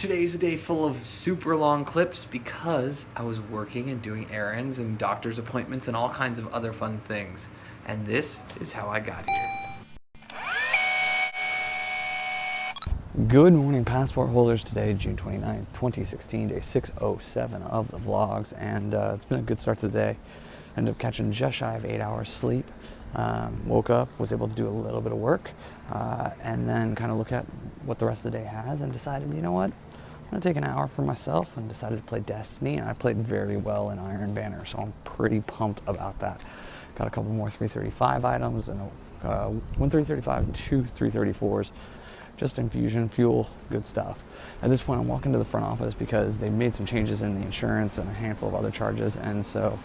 Today's a day full of super long clips because I was working and doing errands and doctor's appointments and all kinds of other fun things. And this is how I got here. Good morning, passport holders. Today, June 29th, 2016, day 607 of the vlogs. And it's been a good start to the day. Ended up catching just shy of 8 hours sleep. Woke up, was able to do a little bit of work, and then kind of look at what the rest of the day has and decided, you know what? I'm going to take an hour for myself and decided to play Destiny, and I played very well in Iron Banner, so I'm pretty pumped about that. Got a couple more 335 items, and one 335 and two 334s. Just infusion fuel, good stuff. At this point, I'm walking to the front office because they made some changes in the insurance and a handful of other charges, and so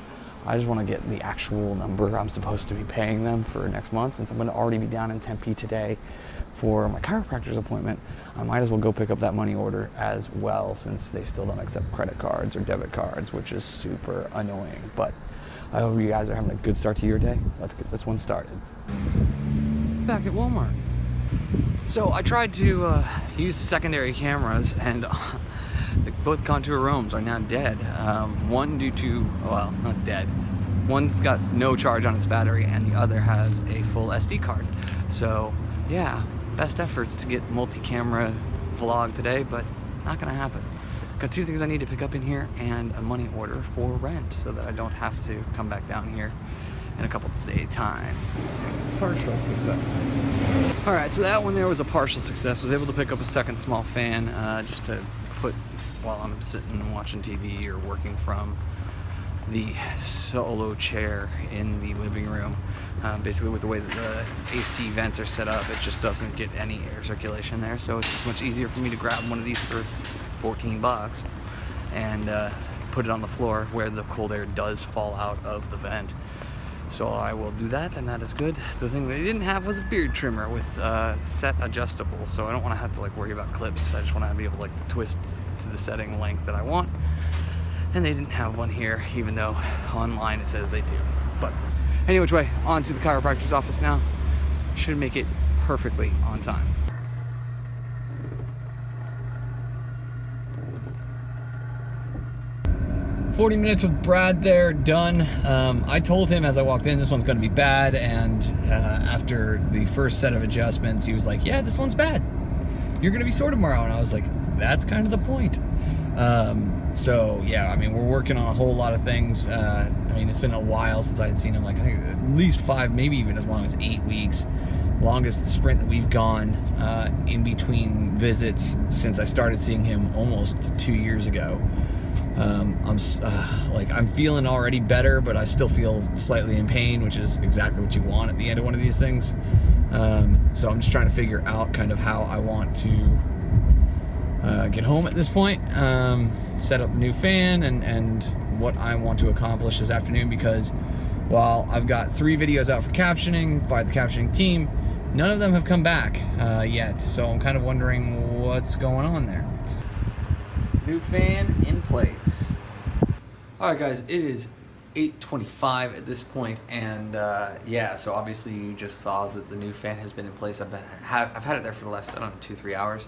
I just want to get the actual number I'm supposed to be paying them for next month. Since I'm going to already be down in Tempe today for my chiropractor's appointment, I might as well go pick up that money order as well, since they still don't accept credit cards or debit cards, which is super annoying. But I hope you guys are having a good start to your day. Let's get this one started. Back at Walmart. So I tried to use the secondary cameras, and both contour roams are now dead. One due to, well, not dead. One's got no charge on its battery, and the other has a full SD card. So, yeah, best efforts to get multi-camera vlog today, but not gonna happen. Got two things I need to pick up in here and a money order for rent so that I don't have to come back down here in a couple days time. Partial success. All right, so that one there was a partial success. Was able to pick up a second small fan just to put while I'm sitting and watching TV or working from the solo chair in the living room. Basically, with the way that the AC vents are set up, it just doesn't get any air circulation there. So it's just much easier for me to grab one of these for 14 bucks and put it on the floor where the cold air does fall out of the vent. So I will do that, and that is good. The thing they didn't have was a beard trimmer with set adjustable, so I don't want to have to worry about clips. I just want to be able to twist to the setting length that I want. And they didn't have one here, even though online it says they do. But any which way, on to the chiropractor's office now. Should make it perfectly on time. 40 minutes with Brad there, done. I told him as I walked in, this one's gonna be bad, and after the first set of adjustments, he was like, yeah, this one's bad. You're gonna be sore tomorrow. And I was like, that's kind of the point. So yeah, I mean, we're working on a whole lot of things. I mean, it's been a while since I had seen him, I think at least 5, maybe even as long as 8 weeks. Longest sprint that we've gone in between visits since I started seeing him almost 2 years ago. I'm feeling already better, but I still feel slightly in pain, which is exactly what you want at the end of one of these things. So I'm just trying to figure out kind of how I want to get home at this point, set up the new fan, and what I want to accomplish this afternoon, because while I've got 3 videos out for captioning by the captioning team, none of them have come back yet. So I'm kind of wondering what's going on there. New fan in place. All right, guys, it is 8:25 at this point, and yeah, so obviously you just saw that the new fan has been in place. I've had it there for the last, I don't know, 2-3 hours.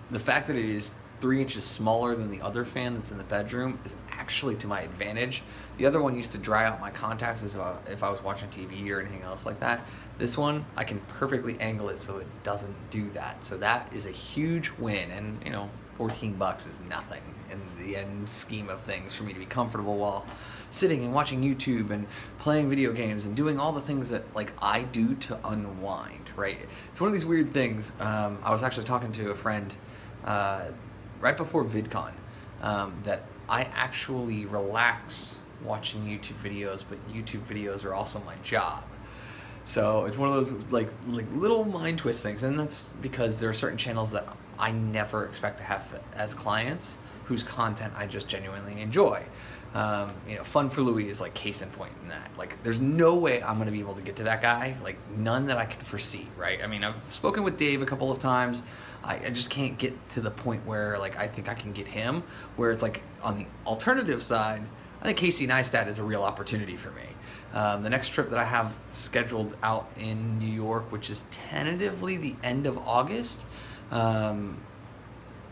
The fact that it is 3 inches smaller than the other fan that's in the bedroom is actually to my advantage. The other one used to dry out my contacts if I was watching TV or anything else like that. This one, I can perfectly angle it so it doesn't do that. So that is a huge win, and you know, 14 bucks is nothing in the end scheme of things for me to be comfortable while sitting and watching YouTube and playing video games and doing all the things that I do to unwind, right? It's one of these weird things. I was actually talking to a friend right before VidCon that I actually relax watching YouTube videos, but YouTube videos are also my job. So it's one of those little mind twist things, and that's because there are certain channels that I never expect to have as clients whose content I just genuinely enjoy. You know, Fun for Louis is case in point in that. There's no way I'm going to be able to get to that guy. None that I can foresee, right? I mean, I've spoken with Dave a couple of times. I just can't get to the point where I think I can get him. Where it's on the alternative side, I think Casey Neistat is a real opportunity for me. The next trip that I have scheduled out in New York, which is tentatively the end of August,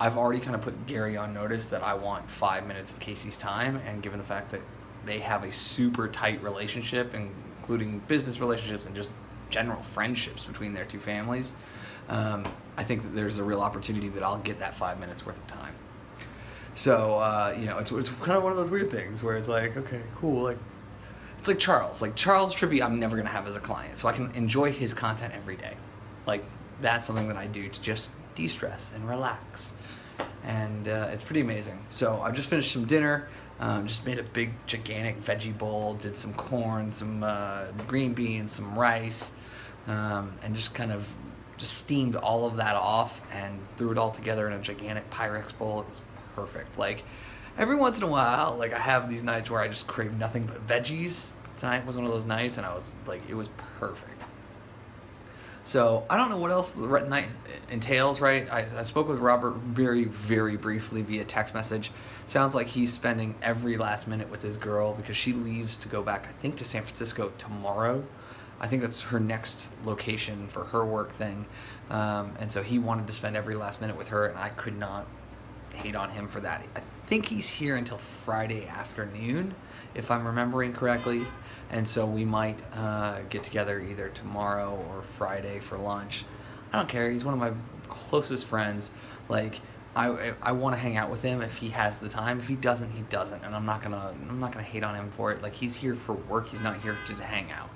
I've already kind of put Gary on notice that I want 5 minutes of Casey's time, and given the fact that they have a super tight relationship, including business relationships and just general friendships between their two families, I think that there's a real opportunity that I'll get that 5 minutes worth of time. So, it's kind of one of those weird things where it's like, okay, cool, like, it's like Charles. Like, Charles Tribby, I'm never going to have as a client, so I can enjoy his content every day. Like, that's something that I do to just de-stress and relax. And it's pretty amazing. So I've just finished some dinner, just made a big, gigantic veggie bowl, did some corn, some green beans, some rice, and just kind of just steamed all of that off and threw it all together in a gigantic Pyrex bowl. It was perfect. Like, every once in a while, like, I have these nights where I just crave nothing but veggies. Tonight was one of those nights, and I was like, it was perfect. So I don't know what else the night entails, right? I spoke with Robert very, very briefly via text message. Sounds like he's spending every last minute with his girl because she leaves to go back, I think, to San Francisco tomorrow. I think that's her next location for her work thing. And so he wanted to spend every last minute with her, and I could not hate on him for that. I think he's here until Friday afternoon, if I'm remembering correctly. And so we might get together either tomorrow or Friday for lunch. I don't care. He's one of my closest friends. Like, I want to hang out with him if he has the time. If he doesn't, he doesn't, and I'm not gonna hate on him for it. Like, he's here for work. He's not here to hang out.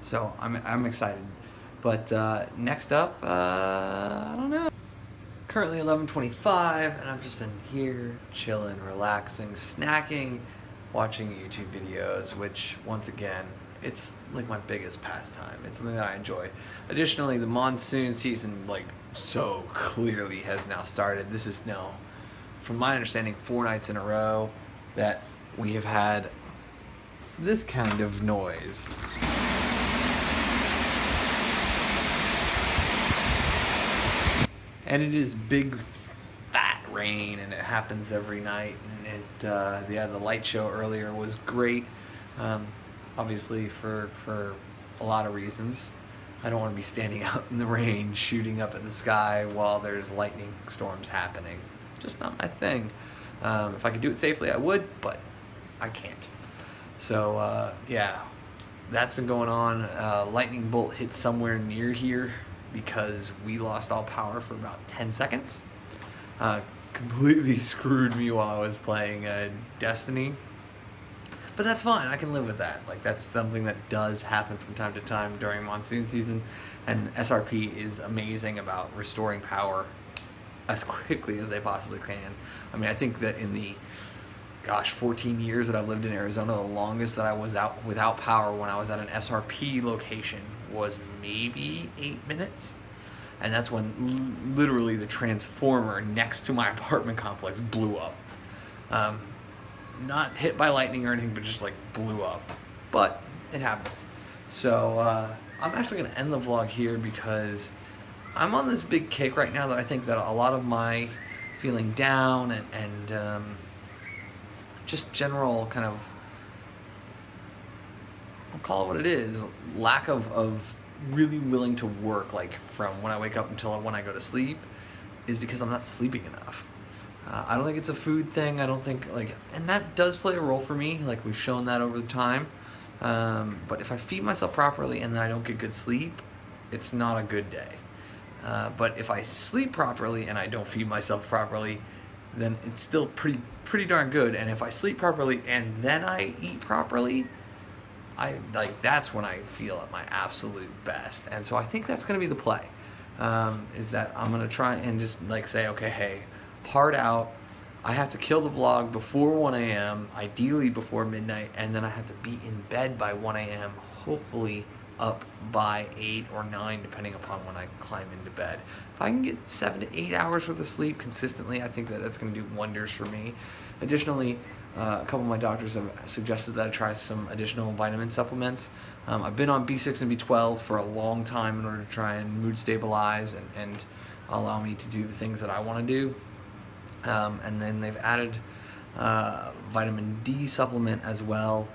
So I'm excited. But next up, I don't know. Currently 11:25, and I've just been here chilling, relaxing, snacking, watching YouTube videos, which, once again, it's like my biggest pastime. It's something that I enjoy. Additionally, the monsoon season, like, so clearly has now started. This is now, from my understanding, 4 nights in a row that we have had this kind of noise. And it is big, fat rain, and it happens every night. And the light show earlier was great, obviously for a lot of reasons. I don't want to be standing out in the rain shooting up at the sky while there's lightning storms happening. Just not my thing. If I could do it safely, I would, but I can't. So, yeah, that's been going on. Lightning bolt hit somewhere near here because we lost all power for about 10 seconds. Completely screwed me while I was playing Destiny. But that's fine. I can live with that. Like, that's something that does happen from time to time during monsoon season. And SRP is amazing about restoring power as quickly as they possibly can. I mean, I think that in the 14 years that I've lived in Arizona, the longest that I was out without power when I was at an SRP location was maybe 8 minutes. And that's when literally the transformer next to my apartment complex blew up. Not hit by lightning or anything, but just like blew up. But it happens. So I'm actually going to end the vlog here because I'm on this big kick right now that I think that a lot of my feeling down and just general kind of, I'll call it what it is, lack of really willing to work, like from when I wake up until when I go to sleep, is because I'm not sleeping enough. I don't think it's a food thing. I don't think, like, and that does play a role for me. Like, we've shown that over the time. But if I feed myself properly and then I don't get good sleep, it's not a good day. But if I sleep properly and I don't feed myself properly, then it's still pretty darn good. And if I sleep properly and then I eat properly, that's when I feel at my absolute best. And so I think that's going to be the play, is that I'm going to try and just like say, okay, hey, hard out. I have to kill the vlog before 1 a.m., ideally before midnight, and then I have to be in bed by 1 a.m., hopefully up by 8 or 9, depending upon when I climb into bed. If I can get 7 to 8 hours worth of sleep consistently, I think that that's going to do wonders for me. Additionally, a couple of my doctors have suggested that I try some additional vitamin supplements. I've been on B6 and B12 for a long time in order to try and mood stabilize and allow me to do the things that I want to do. And then they've added vitamin D supplement as well,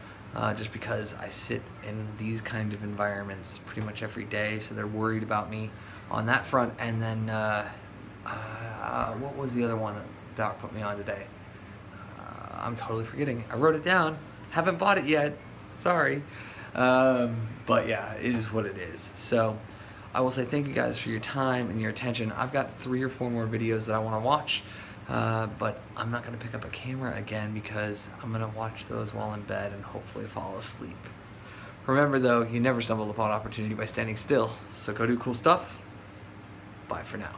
just because I sit in these kind of environments pretty much every day, so they're worried about me on that front. And then what was the other one that Doc put me on today? I'm totally forgetting. I wrote it down. Haven't bought it yet. Sorry. But yeah, it is what it is. So I will say thank you guys for your time and your attention. I've got 3 or 4 more videos that I want to watch, but I'm not going to pick up a camera again because I'm going to watch those while in bed and hopefully fall asleep. Remember though, you never stumble upon opportunity by standing still, so go do cool stuff. Bye for now.